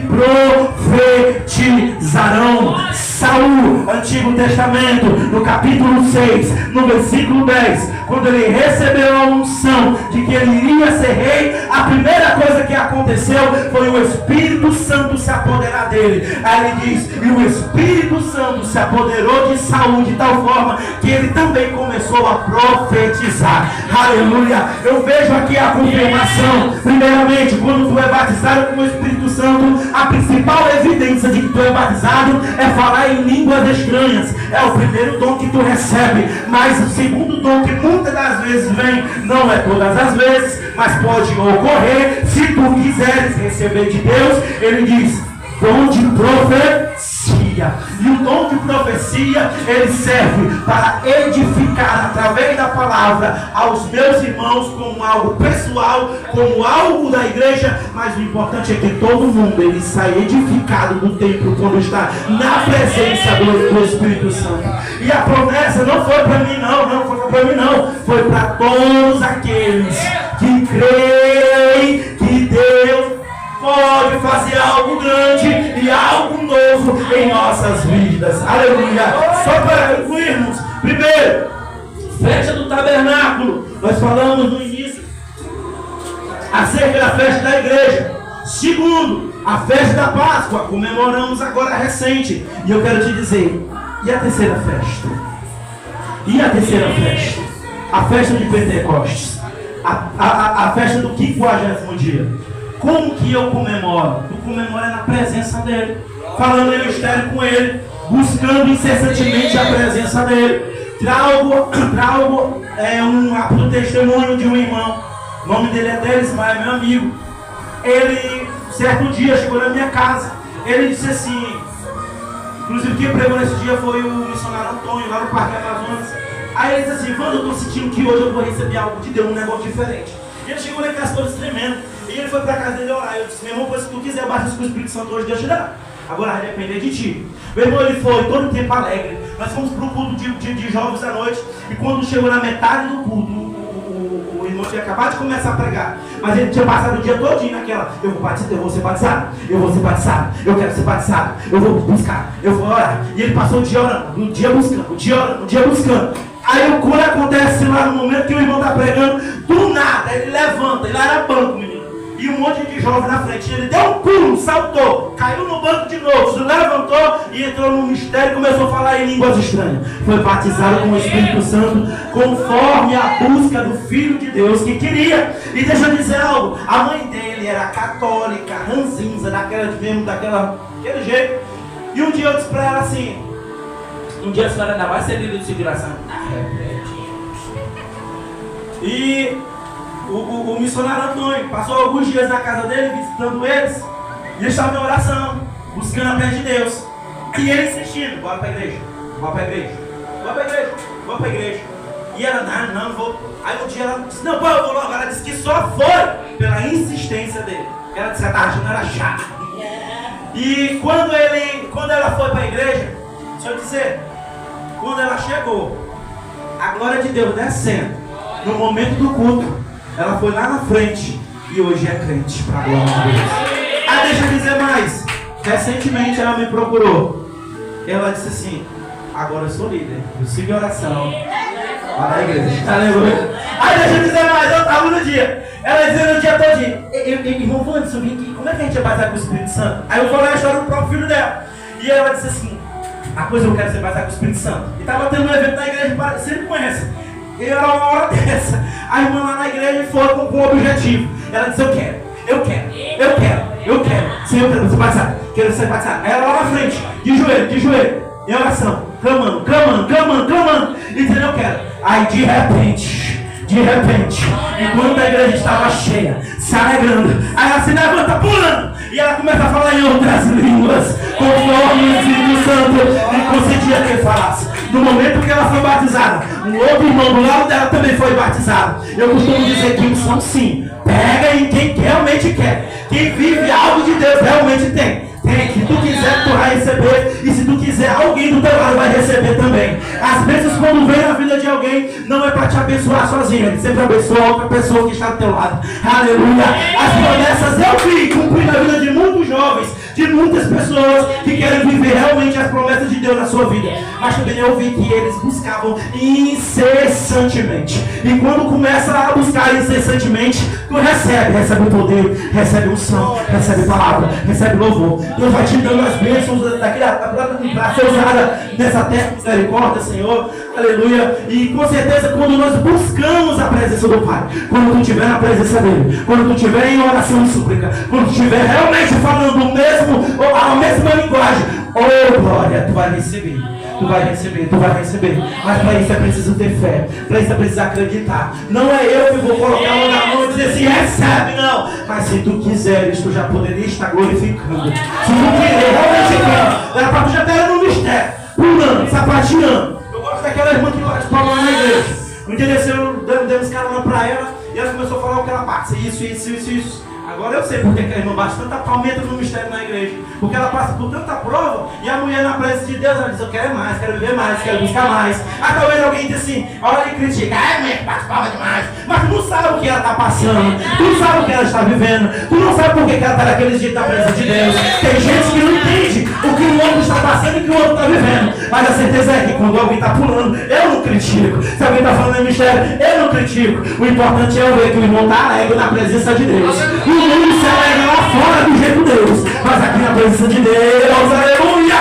S2: profetizarão. Saul, Antigo Testamento, no capítulo 6, no versículo 10, quando ele recebeu a unção de que ele iria ser rei, a primeira coisa que aconteceu foi o Espírito Santo se apoderar dele. Aí ele diz: e o Espírito Santo se apoderou de Saul de tal forma que ele também começou a profetizar. Aleluia. Eu vejo aqui a confirmação. Primeiramente, quando quando tu é batizado com o Espírito Santo, a principal evidência de que tu é batizado é falar em línguas estranhas. É o primeiro dom que tu recebe. Mas o segundo dom, que muitas das vezes vem, não é todas as vezes, mas pode ocorrer, se tu quiseres receber de Deus, ele diz: dom de profecia. E o dom de profecia, ele serve para edificar através da palavra aos meus irmãos, como algo pessoal, como algo da igreja. Mas o importante é que todo mundo ele sai edificado do templo quando está na presença do Espírito Santo. E a promessa não foi para mim não foi para mim não, foi para todos aqueles que creem que Deus pode fazer algo grande e algo novo em nossas vidas. Aleluia. Só para concluirmos, primeiro, festa do tabernáculo. Nós falamos no início acerca da festa da igreja. Segundo, a festa da Páscoa. Comemoramos agora recente. E eu quero te dizer, e a terceira festa? E a terceira festa? A festa de Pentecostes. A festa do 50º dia. Como que eu comemoro? Eu comemoro na presença dele, falando em mistério com ele, buscando incessantemente a presença dele. Trago um testemunho de um irmão. O nome dele é Delismar, é meu amigo. Ele, certo dia, chegou na minha casa. Ele disse assim, inclusive quem pregou nesse dia foi o missionário Antônio, lá no Parque Amazonas. Aí ele disse assim: Wanda, eu estou sentindo que hoje eu vou receber algo de Deus, um negócio diferente. E ele chegou lá com as coisas tremendo. E ele foi para casa dele orar. Eu disse: meu irmão, se tu quiser baixar com o Espírito Santo hoje, Deus te dá. Agora vai depender de ti. Meu irmão, ele foi todo o tempo alegre. Nós fomos para o culto de jovens à noite. E quando chegou na metade do culto, o irmão tinha acabado de começar a pregar. Mas ele tinha passado o dia todinho naquela: eu vou ser batizado, eu vou ser batizado, eu quero ser batizado, eu vou buscar, eu vou orar. E ele passou o dia orando, um dia buscando, um dia orando, um dia buscando. Aí o cura acontece lá no momento que o irmão está pregando, do nada ele levanta, ele era banco, menino, e um monte de jovem na frente. Ele deu um pulo, saltou, caiu no banco de novo, se levantou e entrou no mistério e começou a falar em línguas estranhas. Foi batizado com o Espírito Santo conforme a busca do Filho de Deus que queria. E deixa eu dizer algo: a mãe dele era católica, ranzinza, daquele jeito. E um dia eu disse para ela assim: um dia a senhora ainda vai ser líder de figuração. E o missionário Antônio passou alguns dias na casa dele, visitando eles. E ele estava em oração, buscando a presença de Deus. E ele insistindo: bora para a igreja, bora para a igreja, bora para a igreja, bora para a igreja. E ela: não vou. Aí um dia ela disse: não, pô, eu vou logo. Ela disse que só foi pela insistência dele. Ela disse que ela estava achando, era chato. E quando ela foi para a igreja, deixa eu dizer, quando ela chegou, a glória de Deus descendo, no momento do culto, ela foi lá na frente e hoje é crente, para a glória de Deus. Ah, deixa eu dizer mais. Recentemente ela me procurou. Ela disse assim: agora eu sou líder, eu sigo a oração para a igreja. Aleluia. Ah, deixa eu dizer mais. Eu estava no dia. Ela dizendo o dia todinho: irmão Wanderson, vem aqui, como é que a gente vai batizar com o Espírito Santo? Aí eu falei a história do próprio filho dela. E ela disse assim: a coisa eu quero ser batizado com o Espírito Santo. E estava tendo um evento na igreja, sempre com essa. E era uma hora dessa. A irmã lá na igreja foi com um objetivo. Ela disse: eu quero. Senhor, eu quero ser batizado. Quero ser batizado. Aí ela lá na frente, de joelho, em oração, clamando. E dizendo: eu quero. Aí de repente, enquanto a igreja estava cheia, se alegrando, aí ela se levanta pulando. E ela começa a falar em outras línguas, conforme o Espírito Santo lhe concedia que ele falasse. No momento que ela foi batizada, um outro irmão do lado dela também foi batizado. Eu costumo dizer que unção sim, pega em quem realmente quer. Quem vive algo de Deus realmente tem. Se tu quiser, tu vai receber. E se tu quiser, alguém do teu lado vai receber também. Às vezes, quando vem na vida de alguém, não é para te abençoar sozinho, ele sempre abençoa outra pessoa que está do teu lado. Aleluia. As promessas eu vi cumprir na vida de muitos jovens de muitas pessoas que querem viver realmente as promessas de Deus na sua vida. Mas também eu vi que eles buscavam incessantemente. E quando começa a buscar incessantemente, tu recebe o poder, recebe unção, recebe palavra, recebe louvor. Deus vai te dando as bênçãos daquela para ser usada nessa terra, misericórdia, Senhor. Aleluia. E com certeza quando nós buscamos a presença do Pai, quando tu estiver na presença dele, quando tu estiver em oração e súplica, quando tu estiver realmente falando a mesma linguagem, oh glória, tu vai receber. Tu vai receber. Mas para isso é preciso ter fé. Para isso é preciso acreditar. Não é eu que vou colocar a mão na mão e dizer assim, recebe, não. Mas se tu quiseres, tu já poderia estar glorificando. Se tu querer, realmente quer. Era para tu já estar no mistério, pulando, sapateando. Eu gosto daquela irmã que participava lá na igreja. Um dia desceu, demos carona para ela e ela começou a falar o que ela passa. Isso. Agora eu sei porque a irmã bate tanta palmeta no mistério na igreja. Porque ela passa por tanta prova e a mulher na presença de Deus, ela diz, eu quero mais, quero viver mais, quero buscar mais. Aí talvez alguém diz assim, olha e critica, mulher, bate palma demais. Mas tu não sabe o que ela está passando, tu não sabe o que ela está vivendo, tu não sabe por que ela está daquele jeito na presença de Deus. Tem gente que não entende o que o outro está passando e o que o outro está vivendo. Mas a certeza é que quando alguém está pulando, eu não critico. Se alguém está falando em mistério, eu não critico. O importante é eu ver que o irmão está alegre na presença de Deus. O mundo se alegra lá fora do jeito de Deus, mas aqui na presença de Deus, aleluia!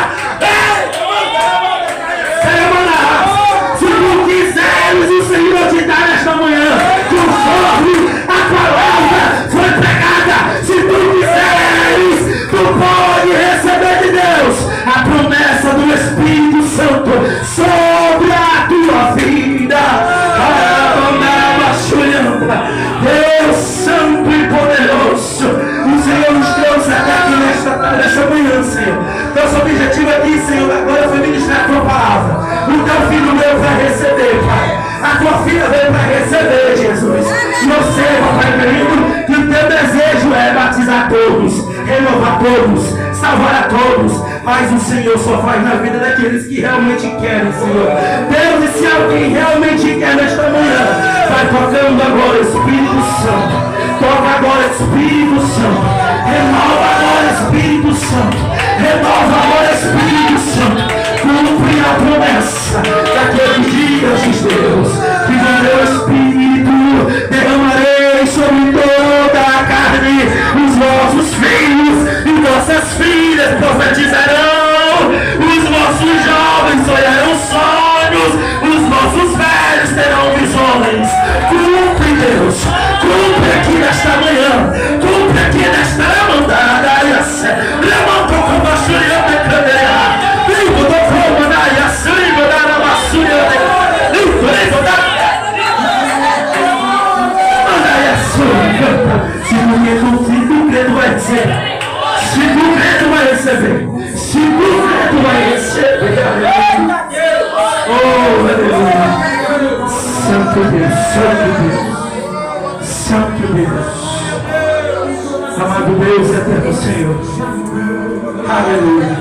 S2: Se tu quiseres, o Senhor te dá nesta manhã, conforme a palavra foi pregada. Se tu quiseres, tu pode receber de Deus a promessa do Espírito Santo sobre a tua vida. Deus Santo e Poderoso, o Senhor nos trouxe até aqui nesta manhã, Senhor. Nosso objetivo aqui, Senhor, agora foi ministrar a tua palavra. O teu filho veio para receber, Pai. A tua filha veio para receber, Jesus. E eu sei, Papai querido, que o teu desejo é batizar todos, renovar todos, salvar a todos. Mas o Senhor só faz na vida daqueles que realmente querem, Senhor. Deus, e se alguém realmente quer nesta manhã, vai tocando agora, Espírito Santo. Toca agora, Espírito Santo. Renova agora, Espírito Santo. Renova agora, Espírito Santo. Cumpre a promessa daqueles dias de Deus. Que do meu Espírito derramarei sobre toda a carne. Os vossos filhos e vossas filhas profetizarão. Os vossos jovens sonharão sonhos. Os vossos velhos terão visões. Cumpre, Deus. Cumpre aqui nesta manhã. Cumpre aqui nesta mandada. Levantou com a basura de cadeia. Vivo do fogo da Yasuriba da basura de se tu crê, tu vai receber. Se tu crê, tu vai receber. Se tu crê, tu vai receber. Oh, aleluia. Santo Deus, Santo Deus, Santo Deus. Amado Deus, eterno Senhor. Aleluia.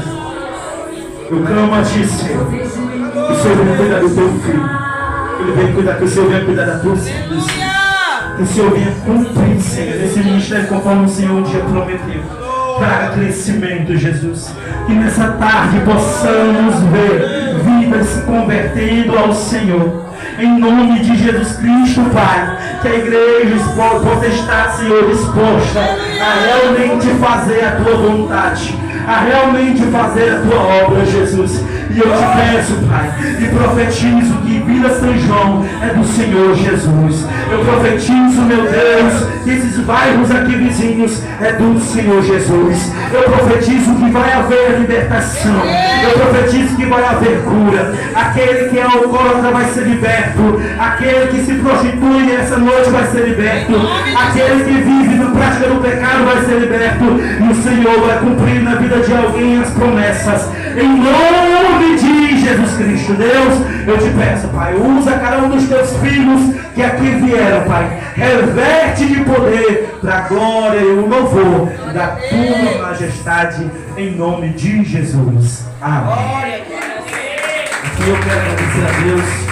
S2: Eu clamo a ti, Senhor. Que o Senhor venha cuidar do teu filho. Ele vem cuidar, que o Senhor venha cuidar da tua filha. Que o Senhor venha cumprir, Senhor, esse ministério conforme o Senhor um dia prometeu. Traga crescimento, Jesus. Que nessa tarde possamos ver vidas se convertendo ao Senhor. Em nome de Jesus Cristo, Pai. Que a igreja possa estar, Senhor, disposta a realmente fazer a tua vontade. A realmente fazer a tua obra, Jesus. E eu te peço, Pai, e profetizo que Vila São João é do Senhor Jesus. Eu profetizo, meu Deus, que esses bairros aqui vizinhos é do Senhor Jesus. Eu profetizo que vai haver libertação. Eu profetizo que vai haver cura. Aquele que é alcoólatra vai ser liberto. Aquele que se prostitui essa noite vai ser liberto. Aquele que vive na prática do pecado vai ser liberto. E o Senhor vai cumprir na vida de alguém as promessas. Em nome de Jesus Cristo, Deus, eu te peço, Pai, usa cada um dos teus filhos que aqui vieram, Pai, reverte de poder para a glória e o louvor da tua majestade, em nome de Jesus. Amém. Aqui eu quero agradecer a Deus